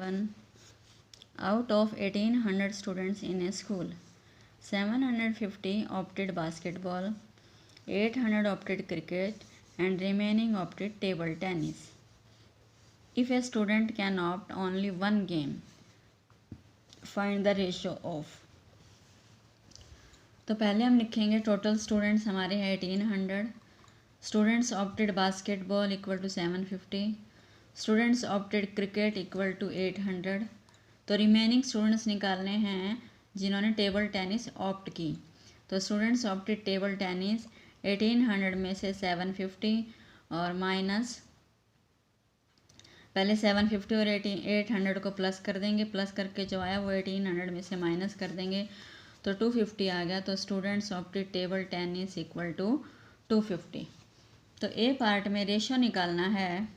7 out of 1800 students in a school. 750 opted basketball, 800 opted cricket, and remaining opted table tennis. If a student can opt only one game, find the ratio of. तो पहले हम लिखेंगे total students हमारे हैं 1800. Students opted basketball equal to 750. Students opted cricket equal to 800. तो remaining students निकालने हैं जिन्होंने टेबल टेनिस ऑप्ट की. तो स्टूडेंट्स ऑप्टेड टेबल टेनिस 1800 में से 750 और माइनस पहले 750 और 800 को प्लस कर देंगे. प्लस करके जो आया वो 1800 में से माइनस कर देंगे तो 250 आ गया. तो students opted table tennis equal to 250. तो ए पार्ट में रेशो निकालना है.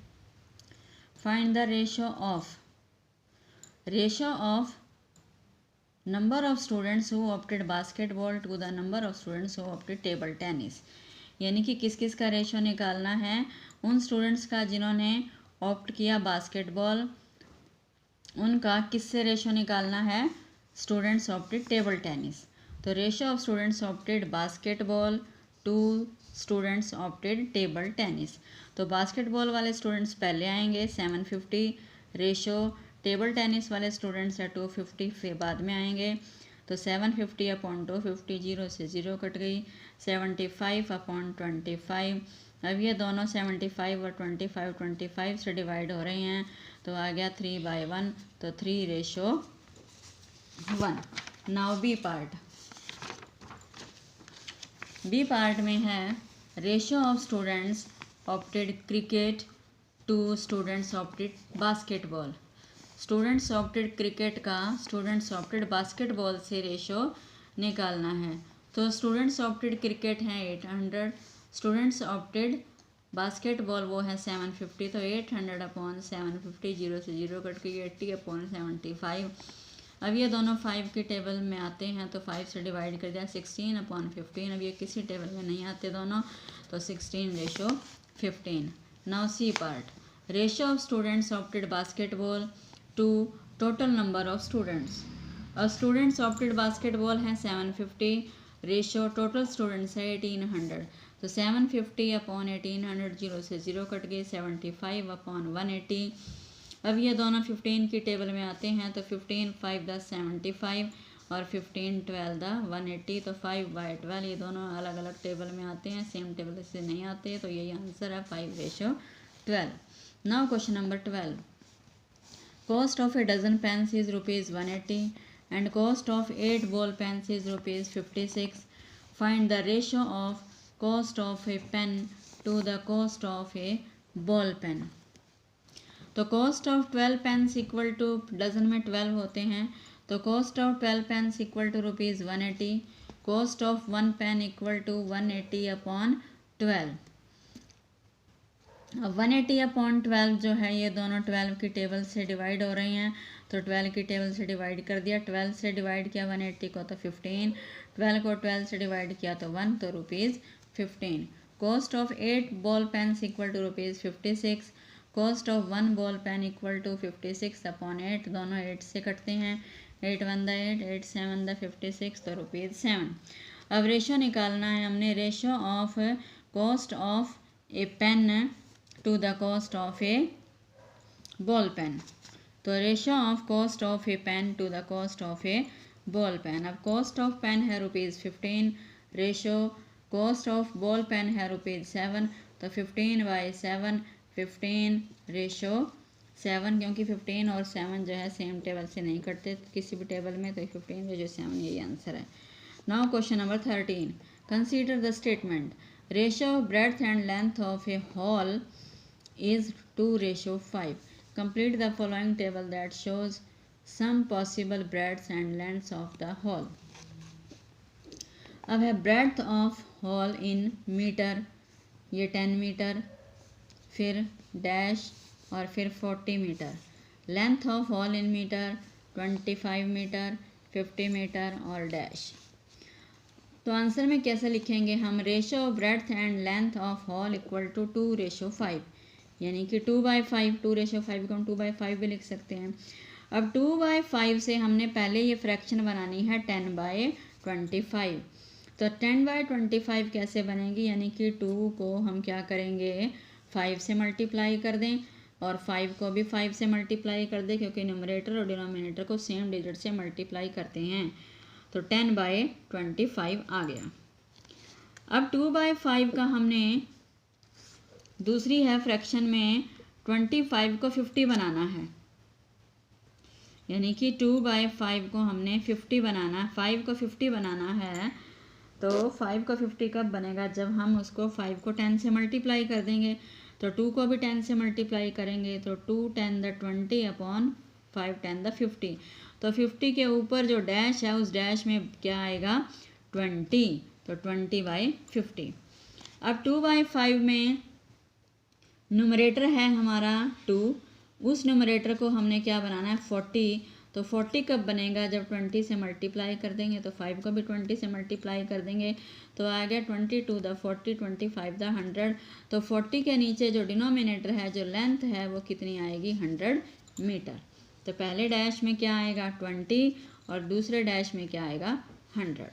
Find the ratio of number of students who opted basketball to the number of students who opted table tennis. यानी कि किस किस का रेशो निकालना है. उन स्टूडेंट्स का जिन्होंने ऑप्ट किया बास्केटबॉल उनका किससे रेशो निकालना है. Students opted table tennis. तो ratio of students opted basketball to students opted table tennis. तो बास्केटबॉल वाले स्टूडेंट्स पहले आएंगे 750. रेशो टेबल टेनिस वाले स्टूडेंट्स है 250 फिर बाद में आएंगे. तो 750 अपॉन 250 0 से 0 कट गई. 75 अपॉन 25. अब ये दोनों 75 और 25 से डिवाइड हो रहे हैं तो आ गया 3/1. तो 3:1. नाउ बी पार्ट में है ratio of students opted cricket to students opted basketball. Students opted cricket का स्टूडेंट्स ऑप्टेड बास्केटबॉल से रेशो निकालना है. तो स्टूडेंट्स ऑप्टेड क्रिकेट हैं 800. स्टूडेंट्स ऑप्टेड बास्केटबॉल वो है 750. तो 800 अपॉन 750 0 से 0 कट गई. 80 अपॉन 75. अब ये दोनों 5 के टेबल में आते हैं तो 5 से डिवाइड कर दिया. 16 अपॉन 15. अब ये किसी टेबल में नहीं आते दोनों तो 16:15. Now C part. Ratio of students opted basketball to total number of students. और स्टूडेंट्स ऑप्टेड बास्केटबॉल हैं 750. रेशो टोटल स्टूडेंट्स है 1800. तो 750 अपॉन 1800 0 से 0 कट गए. 75 अपॉन 180. अब ये दोनों 15 की टेबल में आते हैं तो 15 5 10 75 और 15 12 180. तो 5/12 ये दोनों अलग अलग टेबल में आते हैं सेम टेबल से नहीं आते. तो यही आंसर है 5:12. Now question number 12. Cost of a dozen pens is ₹180 and cost of 8 ball pens is ₹56. Find the ratio of cost of a pen to the cost of a ball pen. तो cost of 12 pens equal to dozen में 12 होते हैं तो cost of 12 pens equal to ₹180. Cost of 1 pen equal to 180 upon 12. अब 180 upon 12 जो है ये दोनों 12 की टेबल से डिवाइड हो रही हैं तो 12 की टेबल से डिवाइड कर दिया. 12 से डिवाइड किया 180 को तो 15. 12 को 12 से डिवाइड किया तो 1 तो ₹15. Cost of 8 ball pens equal to ₹56. Cost of 1 ball pen equal to 56 upon 8. दोनों 8 से कटते हैं. 8 1 8 8 7 56 तो ₹7. अब रेशो निकालना है हमने. Ratio of cost of a pen to the cost of a ball pen. तो ratio of cost of a pen to the cost of a ball pen. अब कॉस्ट ऑफ पेन है ₹15. Ratio cost of ball pen है ₹7. तो 15/7 15 ratio 7 क्योंकि 15 और 7 जो है same table से नहीं कटते किसी भी टेबल में तो 15/7 यही आंसर है. Now question number 13. Consider the statement. Ratio of breadth and length of A hall is 2:5. Complete the following table that shows some possible breadths and lengths of the hole. अब है breadth of hole in metre ये 10 metre फिर dash और फिर 40 metre. Length of hall in metre 25 metre 50 metre और dash. तो answer में कैसे लिखेंगे हम. Ratio of breadth and length of hall equal to 2:5. यानी कि 2/5, 2:5 को हम 2/5 भी लिख सकते हैं। अब 2/5 से हमने पहले ये फ्रैक्शन बनानी है 10/25। तो 10/25 कैसे बनेगी, यानी कि 2 को हम क्या करेंगे 5 से मल्टीप्लाई कर दें और 5 को भी 5 से मल्टीप्लाई कर दें, क्योंकि न्यूमरेटर और डिनोमिनेटर को सेम डिजिट से मल्टीप्लाई करते हैं। तो 10/25 आ गया। अब 2/5 का हमने दूसरी है फ्रैक्शन में 25 को 50 बनाना है, यानी कि 2/5 को हमने 50 बनाना, 5 को 50 बनाना है। तो 5 को 50 कब बनेगा, जब हम उसको 5 को 10 से मल्टीप्लाई कर देंगे। तो 2 को भी 10 से मल्टीप्लाई करेंगे, तो 2 10 द 20 अपॉन 5 10 द 50। तो 50 के ऊपर जो डैश है उस डैश में क्या आएगा 20, तो 20/50। अब 2/5 में न्यूमरेटर है हमारा 2, उस न्यूमरेटर को हमने क्या बनाना है 40। तो 40 कब बनेगा, जब 20 से मल्टीप्लाई कर देंगे। तो 5 को भी 20 से मल्टीप्लाई कर देंगे, तो आ गया 20 2 द 40, 25 द 100। तो 40 के नीचे जो डिनोमिनेटर है, जो लेंथ है, वो कितनी आएगी 100 मीटर। तो पहले डैश में क्या आएगा 20 और दूसरे डैश में क्या आएगा 100।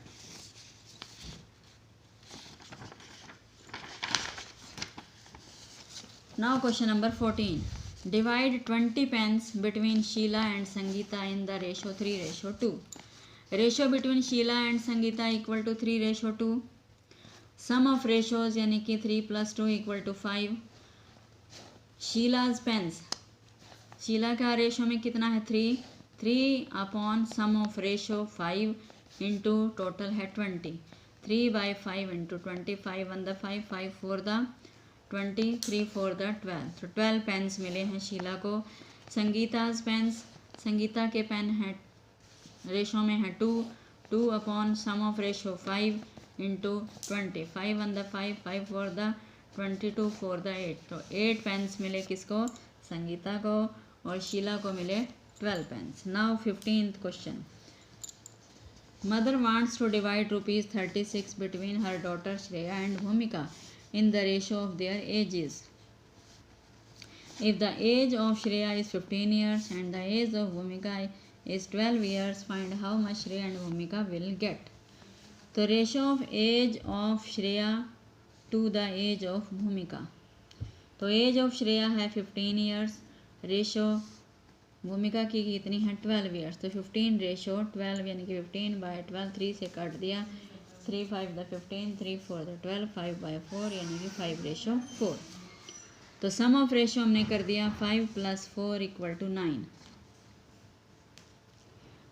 Now question number 14. Divide 20 pence between Sheila and Sangeeta in the ratio 3:2. Ratio between Sheila and Sangeeta equal to 3:2. Sum of ratios यानी कि 3 + 2 = 5. Sheila's pence, शीला का रेशो में कितना है 3 upon sum of ratio 5 into total है 20। 3/5 into 25 1 the 5 5 4 the 20 3 4 the 12। तो 12 pens मिले हैं शीला को। संगीताज पेन्स, संगीता के पेन है रेशो में है 2 upon sum of ratio 5 into 20 5 1 the 5 5 4 the 22 4 the 8। तो 8 पेन्स मिले किसको संगीता को, और शीला को मिले 12 pens. Now 15th question. Mother wants to divide ₹36 between her daughter Shreya and Bhumika in the ratio of their ages. If the age of Shreya is 15 years and the age of Bhumika is 12 years, find how much Shreya and Bhumika will get. तो ratio of age of Shreya to the age of Bhumika. तो age of Shreya है 15 years, ratio भूमिका की कितनी है 12 years। तो 15 ratio 12 यानी कि 15/12 3 से काट दिया, 3 5 द 15 3 4 द 12 5/4 यानी कि 5:4। तो सम ऑफ रेशो हमने कर दिया 5 + 4 = 9।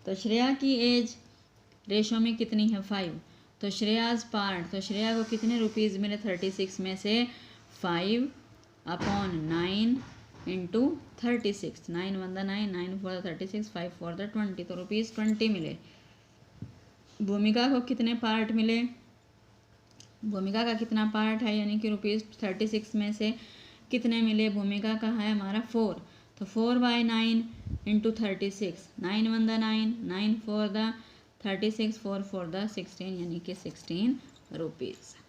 तो श्रेया की एज रेशो में कितनी है 5। तो श्रेयाज पार्ट, तो श्रेया को कितने रुपीज़ मिले 36 में से 5/9 इंटू 36। 9 1 the 9 9 4 the 36 5 4 the 20। तो ₹20 मिले। भूमिका को कितने पार्ट मिले, भूमिका का कितना पार्ट है, यानी कि ₹36 में से कितने मिले, भूमिका का है हमारा 4। तो 4/9 इंटू 36। 9 1 द 9 9 4 द 36 4 4 द 16 यानी कि ₹16।